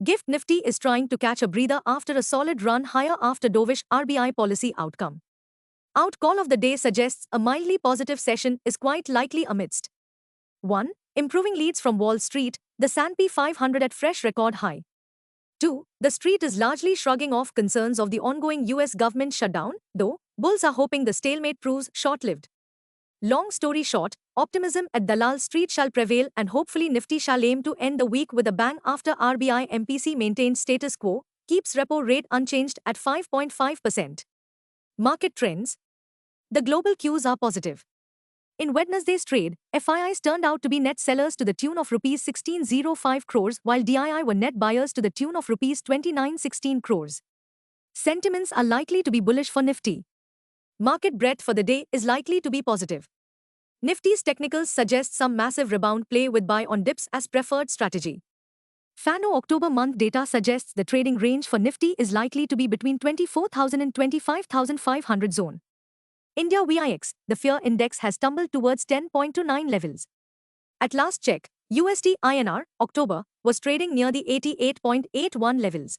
GIFT Nifty is trying to catch a breather after a solid run higher after dovish RBI policy outcome. Out call of the day suggests a mildly positive session is quite likely amidst 1. Improving leads from Wall Street, the S&P 500 at fresh record high. 2. The street is largely shrugging off concerns of the ongoing US government shutdown, though bulls are hoping the stalemate proves short-lived. Long story short, optimism at Dalal Street shall prevail and hopefully Nifty shall aim to end the week with a bang after RBI MPC maintained status quo, keeps repo rate unchanged at 5.5%. Market trends. The global cues are positive. In Wednesday's trade, FIIs turned out to be net sellers to the tune of Rs 1605 crores while DII were net buyers to the tune of Rs 2916 crores. Sentiments are likely to be bullish for Nifty. Market breadth for the day is likely to be positive. Nifty's technicals suggest some massive rebound play with buy on dips as preferred strategy. FANO October month data suggests the trading range for Nifty is likely to be between 24,000 and 25,500 zone. India VIX, the fear index has tumbled towards 10.29 levels. At last check, USD INR, October, was trading near the 88.81 levels.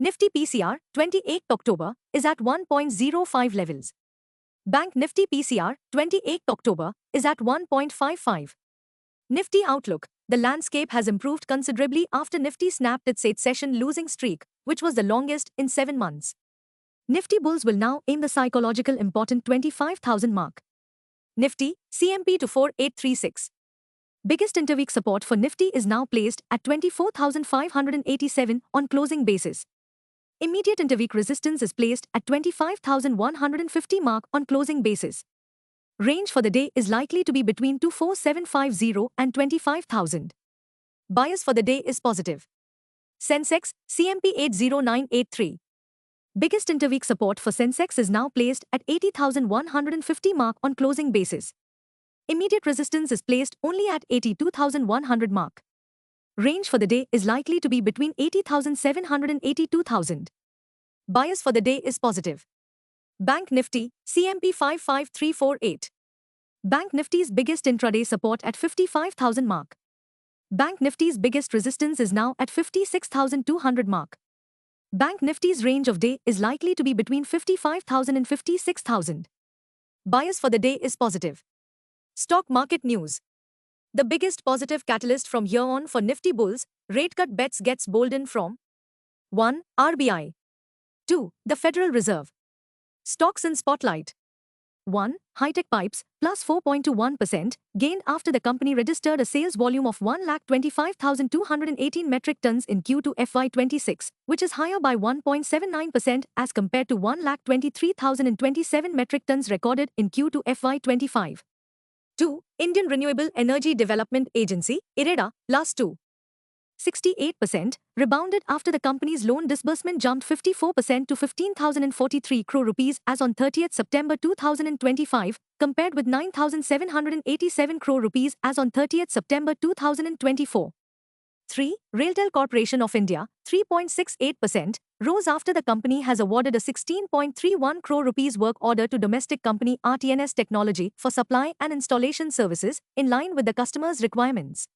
Nifty PCR, 28th October, is at 1.05 levels. Bank Nifty PCR, 28th October, is at 1.55. Nifty outlook. The landscape has improved considerably after Nifty snapped its 8-session losing streak, which was the longest in 7 months. Nifty bulls will now aim the psychological important 25,000 mark. Nifty, CMP to 4836. Biggest interweek support for Nifty is now placed at 24,587 on closing basis. Immediate interweek resistance is placed at 25,150 mark on closing basis. Range for the day is likely to be between 24,750 and 25,000. Bias for the day is positive. Sensex, CMP 80983. Biggest interweek support for Sensex is now placed at 80,150 mark on closing basis. Immediate resistance is placed only at 82,100 mark. Range for the day is likely to be between 80,700 and 82,000. Bias for the day is positive. Bank Nifty, CMP 55348. Bank Nifty's biggest intraday support at 55,000 mark. Bank Nifty's biggest resistance is now at 56,200 mark. Bank Nifty's range of day is likely to be between 55,000 and 56,000. Bias for the day is positive. Stock market news. The biggest positive catalyst from here on for Nifty bulls, rate cut bets gets boldened from 1. RBI. 2. The Federal Reserve. Stocks in spotlight. 1. High-Tech Pipes, plus 4.21%, gained after the company registered a sales volume of 1,25,218 metric tons in Q2 FY26, which is higher by 1.79% as compared to 1,23,027 metric tons recorded in Q2 FY25. 2. Indian Renewable Energy Development Agency, IREDA, last 2.68%, rebounded after the company's loan disbursement jumped 54% to 15,043 crore rupees as on 30th September 2025, compared with 9,787 crore rupees as on 30th September 2024. 3. Railtel Corporation of India, 3.68%, rose after the company has awarded a 16.31 crore rupees work order to domestic company RTNS Technology for supply and installation services, in line with the customer's requirements.